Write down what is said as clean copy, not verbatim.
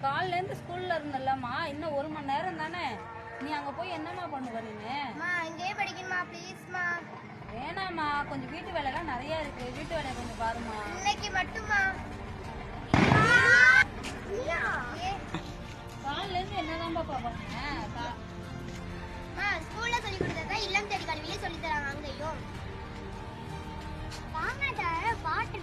காலையில இருந்து ஸ்கூல்ல இருந்தல்லம்மா, இன்னும் 1 மணி நேரம் தானே. நீ அங்க போய் என்னம்மா பண்ணுவ நீனு? இங்கே படிக்கணுமா ப்ளீஸ்மா. வேணாம்மா, கொஞ்சம் வீட்டு வேலைலாம் நிறைய இருக்கு. வீட்டு வேலையை கொஞ்சம் பாருமா. இன்னைக்கு மட்டுமா? காலையில இருந்து என்னதான்ப்பா பாப்பாங்க? ஸ்கூல்ல சொல்லி கொடுத்ததா இல்லம் தேடி கல்வியில சொல்லி தராங்க. அங்கேயும் வாங்க பாட்டு